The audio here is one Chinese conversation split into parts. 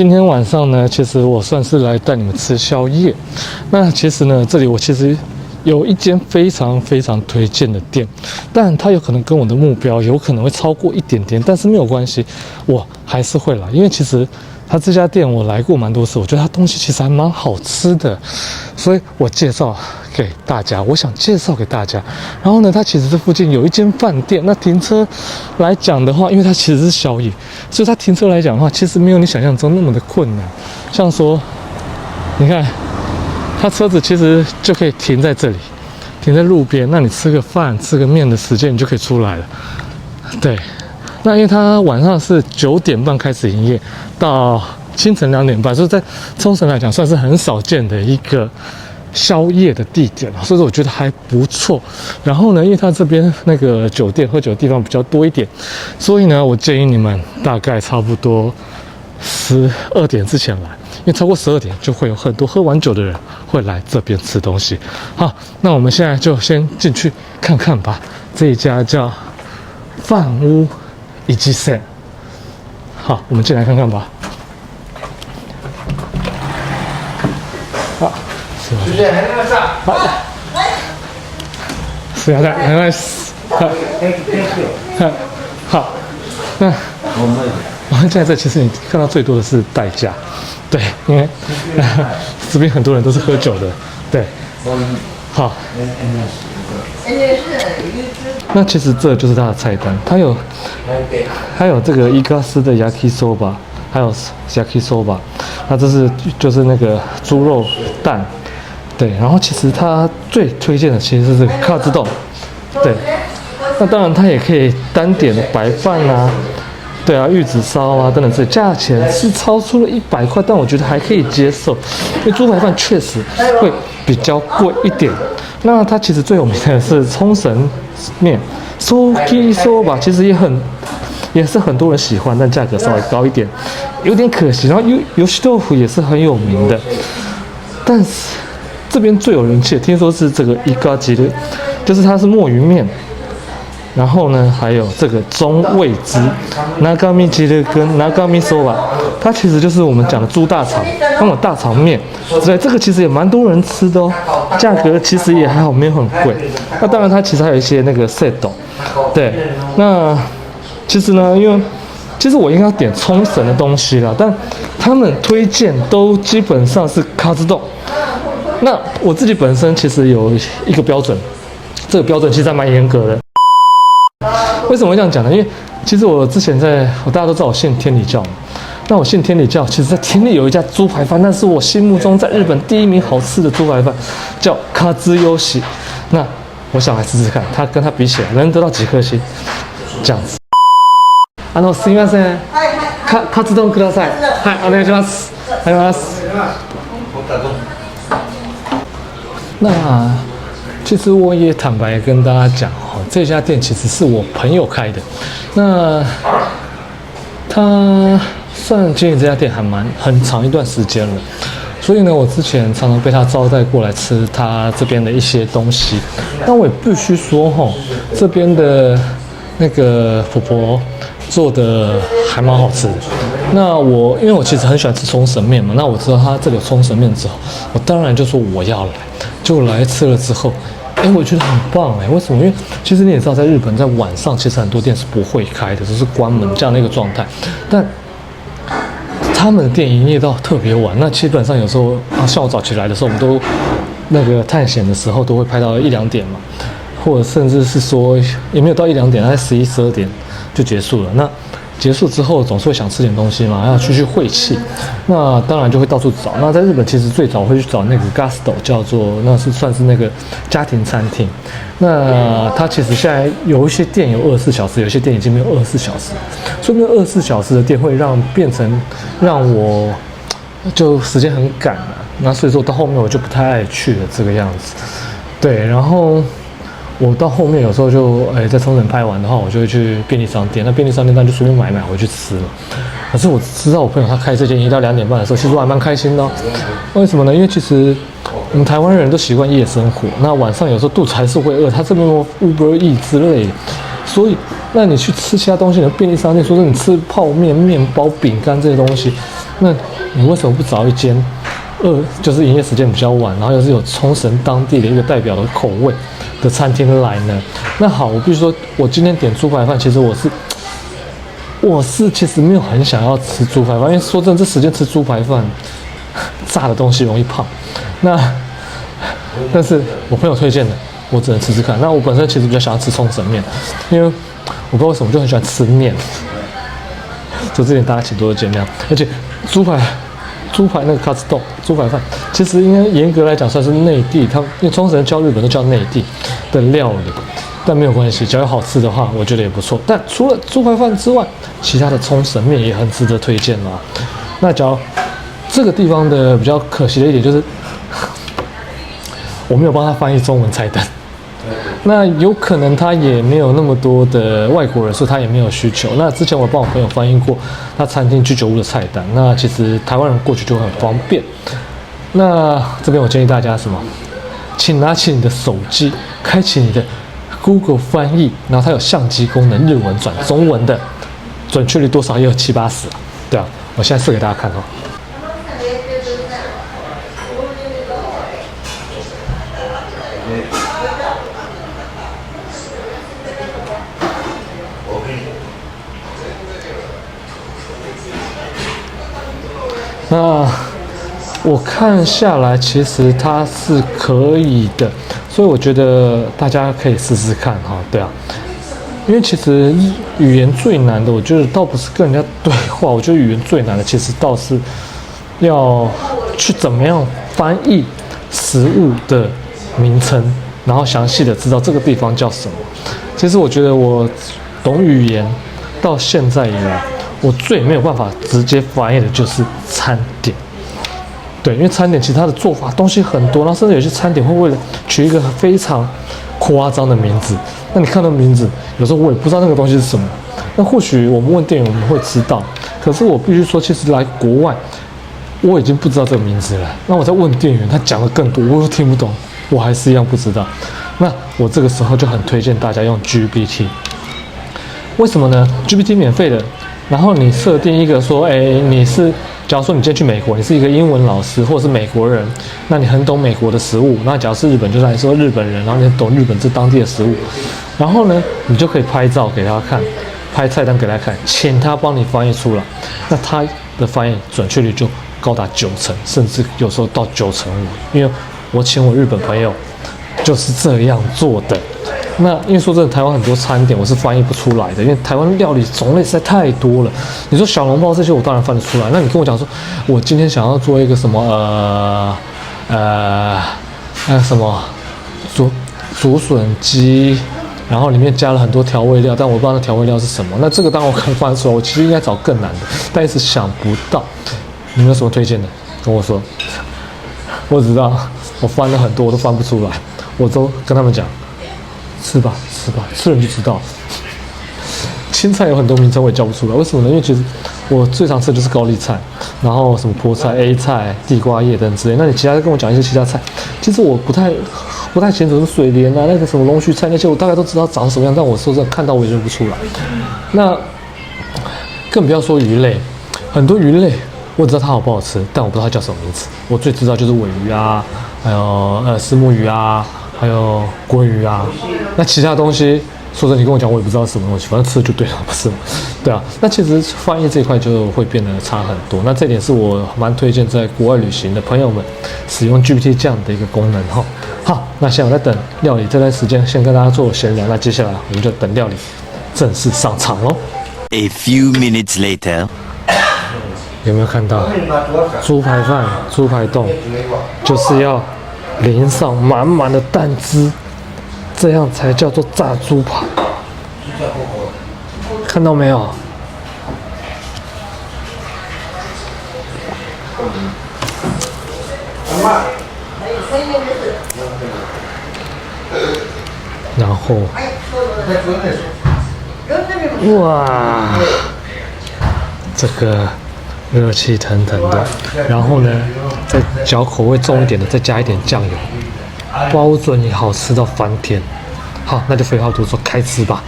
今天晚上呢，其实我算是来带你们吃宵夜。那其实呢，这里我其实有一间非常非常推荐的店，但它有可能跟我的目标有可能会超过一点点，但是没有关系，我还是会来，因为其实它这家店我来过蛮多次，我觉得它东西其实还蛮好吃的，所以我介绍给大家，我想介绍给大家。然后呢，它其实这附近有一间饭店，那停车来讲的话，因为它其实是宵夜，所以它停车来讲的话，其实没有你想象中那么的困难。像说，你看，它车子其实就可以停在这里，停在路边，那你吃个饭、吃个面的时间，你就可以出来了。对，那因为它晚上是9点半开始营业，到清晨2点半，所以在冲绳来讲算是很少见的一个宵夜的地点，所以说我觉得还不错。然后呢，因为它这边那个酒店喝酒的地方比较多一点，所以呢，我建议你们大概差不多12点之前来，因为超过12点就会有很多喝完酒的人会来这边吃东西。好，那我们现在就先进去看看吧。这一家叫饭屋以及set。好，我们进来看看吧。好。主持人还那么上。好，すいません、お願いします。好，那我们现在这其实你看到最多的是代驾，对，因为这边很多人都是喝酒的，对，好。那其实这就是它的菜单，它有这个伊嘎斯的 yakisoba， 还有 yakisoba， 那这是就是那个猪肉蛋。对，然后其实它最推荐的其实是这个卡兹豆，对，那当然它也可以单点白饭啊，对啊，玉子烧啊等等这价钱是超出了100块，但我觉得还可以接受，因为猪排饭确实会比较贵一点。那它其实最有名的是冲绳面 ，sokisoba 其实也是很多人喜欢，但价格稍微高一点，有点可惜。然后油须豆腐也是很有名的，但是这边最有人气的，听说是这个伊嘎吉的，就是它是墨鱼面，然后呢还有这个中味汁，nagami吉的跟 nagami soba， 它其实就是我们讲的猪大肠，那种大肠面，所以这个其实也蛮多人吃的哦，价格其实也还好，没有很贵。那当然它其实还有一些那个 set， 对，那其实呢，因为其实我应该要点冲绳的东西啦，但他们推荐都基本上是卡兹豆。那我自己本身其实有一个标准，这个标准其实还蛮严格的。为什么会这样讲呢？因为其实我之前大家都知道我信天理教嘛。那我信天理教，其实在天理有一家猪排饭，那是我心目中在日本第1名好吃的猪排饭，叫卡兹优喜。那我想来试试看，它跟它比起来能得到几颗星？这样子。すみません。カツ丼ください。はい、お願いします。ありがとうございます。那其实我也坦白跟大家讲哦，这家店其实是我朋友开的。那他算经营这家店还很长一段时间了，所以呢，我之前常常被他招待过来吃他这边的一些东西。那我也必须说哈，这边的那个婆婆做的还蛮好吃的。那因为我其实很喜欢吃冲绳面嘛，那我知道他这里有冲绳面之后，我当然就说我要来，就来吃了之后，我觉得很棒为什么？因为其实你也知道，在日本在晚上其实很多店是不会开的，就是关门这样的一个状态，但他们的店营业到特别晚，那基本上有时候像我早起来的时候，我们都那个探险的时候都会拍到1、2点嘛，或者甚至是说也没有到1、2点，在11、12点就结束了。那结束之后总是会想吃点东西嘛，要去晦气，那当然就会到处找。那在日本其实最早会去找那个 Gasto， 叫做那是算是那个家庭餐厅。那它其实现在有一些店有24小时，有些店已经没有24小时，所以那24小时的店会变成让我就时间很赶了。那所以说到后面我就不太爱去了这个样子。对，然后我到后面有时候就在冲绳拍完的话，我就会去便利商店。那便利商店当然就随便买回去吃了。可是我知道我朋友他开这间1到2点半的时候，其实我还蛮开心的为什么呢？因为其实我们台湾人都习惯夜生活，那晚上有时候肚子还是会饿。他这边有 Uber Eats 之类的，所以那你去吃其他东西，便利商店说是你吃泡面、面包、饼干这些东西，那你为什么不找一间就是营业时间比较晚，然后又是有冲绳当地的一个代表的口味的餐厅来呢？那好，我必须说，我今天点猪排饭，其实我是其实没有很想要吃猪排饭，因为说真的，这时间吃猪排饭，炸的东西容易胖。但是我朋友推荐的，我只能吃吃看。那我本身其实比较想要吃冲绳面，因为我不知道为什么就很喜欢吃面，就这点大家请多多见谅。而且猪排那个卡兹豆猪排饭，其实应该严格来讲算是内地，因为冲绳叫日本都叫内地的料理，但没有关系，只要有好吃的话，我觉得也不错。但除了猪排饭之外，其他的冲绳面也很值得推荐啦。那假如这个地方的比较可惜的一点就是，我没有帮他翻译中文菜单。那有可能他也没有那么多的外国人，所以他也没有需求。那之前我帮我朋友翻译过他餐厅居酒屋的菜单，那其实台湾人过去就很方便。那这边我建议大家什么？请拿起你的手机，开启你的 Google 翻译，然后它有相机功能，日文转中文的，准确率多少也有70-80啊。对啊，我现在试给大家看哦。那我看下来，其实它是可以的，所以我觉得大家可以试试看哈。对啊，因为其实语言最难的，我觉得倒不是跟人家对话，我觉得语言最难的，其实倒是要去怎么样翻译食物的名称，然后详细的知道这个地方叫什么。其实我觉得我懂语言到现在以来，我最没有办法直接翻译的就是餐点，对，因为餐点其实它的做法东西很多，然后甚至有些餐点会为了取一个非常夸张的名字，那你看到名字，有时候我也不知道那个东西是什么。那或许我们问店员我们会知道，可是我必须说，其实来国外，我已经不知道这个名字了。那我在问店员，他讲的更多，我又听不懂，我还是一样不知道。那我这个时候就很推荐大家用 GPT， 为什么呢 ？GPT 免费的。然后你设定一个说，你是，假如说你今天去美国，你是一个英文老师或者是美国人，那你很懂美国的食物。那假如是日本，就是来说日本人，然后你懂日本这当地的食物，然后呢，你就可以拍照给他看，拍菜单给他看，请他帮你翻译出来。那他的翻译准确率就高达90%，甚至有时候到95%。因为我请我日本朋友就是这样做的。那因为说真的，台湾很多餐点我是翻译不出来的，因为台湾料理种类实在太多了。你说小笼包这些，我当然翻得出来。那你跟我讲说，我今天想要做一个什么什么竹笋鸡，然后里面加了很多调味料，但我不知道那调味料是什么。那这个当然我可以翻得出来，我其实应该找更难的，但是想不到。你们有什么推荐的？跟我说。我只知道我翻了很多，我都翻不出来，我都跟他们讲。吃吧，吃了你就知道。青菜有很多名称我也叫不出来，为什么呢？因为其实我最常吃的就是高丽菜，然后什么菠菜、A 菜、地瓜叶等之类。那你其他跟我讲一些其他菜，其实我不太清楚，什么水莲啊，那个什么龙须菜那些，我大概都知道长什么样，但我说真的看到我也认不出来。那更不要说鱼类，很多鱼类我知道它好不好吃，但我不知道它叫什么名字。我最知道就是尾鱼啊，还有虱目鱼啊。还有鲑鱼啊，那其他东西，说真的，你跟我讲，我也不知道是什么东西，反正吃了就对了，不是吗？对啊，那其实翻译这一块就会变得差很多。那这点是我蛮推荐在国外旅行的朋友们使用 GPT 这样的一个功能哈。好，那现在我在等料理这段时间，先跟大家做闲聊。那接下来我们就等料理正式上场喽。A few minutes later， 有没有看到猪排饭、猪排冻，就是要淋上满满的蛋汁，这样才叫做炸猪排。看到没有？然后，哇，这个热气腾腾的，然后呢，再嚼口味重一点的，再加一点酱油，包准你好吃到翻天。好，那就废话多说，开吃吧。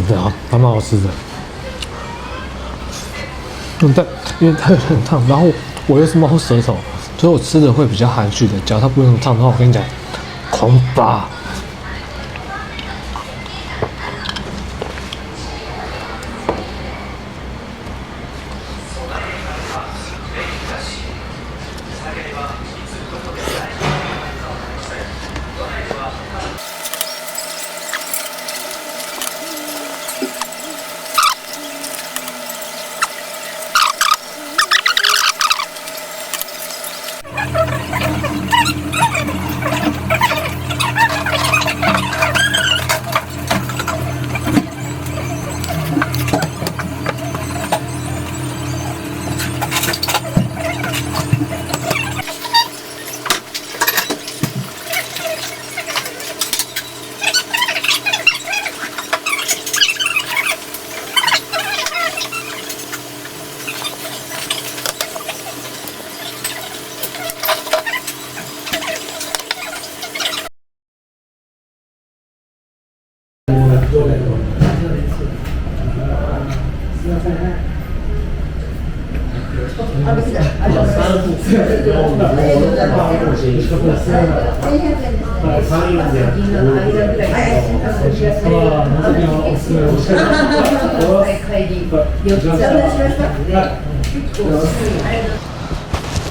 真的好，还蛮好吃的。但因为它很烫，然后我又是猫舌头，所以我吃的会比较含蓄的。假如它不会那么烫的话，我跟你讲，狂拔。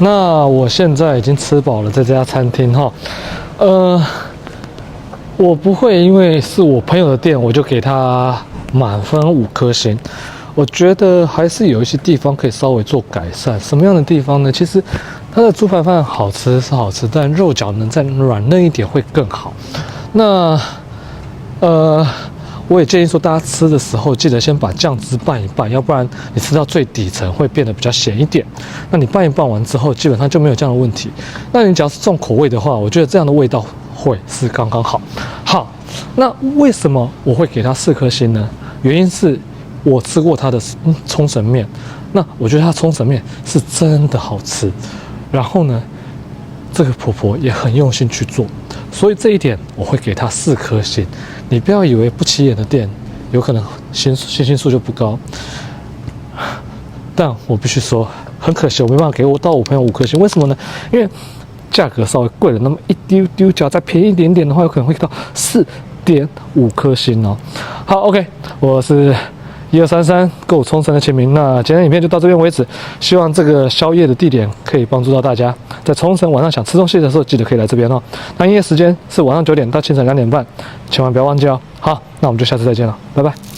那我现在已经吃饱了，这家餐厅哈，我不会因为是我朋友的店，我就给他满分5颗星。我觉得还是有一些地方可以稍微做改善。什么样的地方呢？其实它的猪排饭好吃是好吃，但肉饺能再软嫩一点会更好。那我也建议说，大家吃的时候记得先把酱汁拌一拌，要不然你吃到最底层会变得比较咸一点。那你拌一拌完之后，基本上就没有这样的问题。那你只要是重口味的话，我觉得这样的味道会是刚刚好。好，那为什么我会给它4颗星呢？原因是我吃过它的冲绳面，那我觉得它冲绳面是真的好吃。然后呢，这个婆婆也很用心去做，所以这一点我会给她4颗星。你不要以为不起眼的店有可能星星数就不高，但我必须说，很可惜我没办法给我朋友5颗星。为什么呢？因为价格稍微贵了那么一丢丢，只要再便宜一点点的话，有可能会到4.5颗星哦。好 ，OK， 我是1233购冲绳的秦明。那今天影片就到这边为止，希望这个宵夜的地点可以帮助到大家，在冲绳晚上想吃东西的时候，记得可以来这边哦。那营业时间是晚上9点到清晨2点半，千万不要忘记哦。好，那我们就下次再见了，拜拜。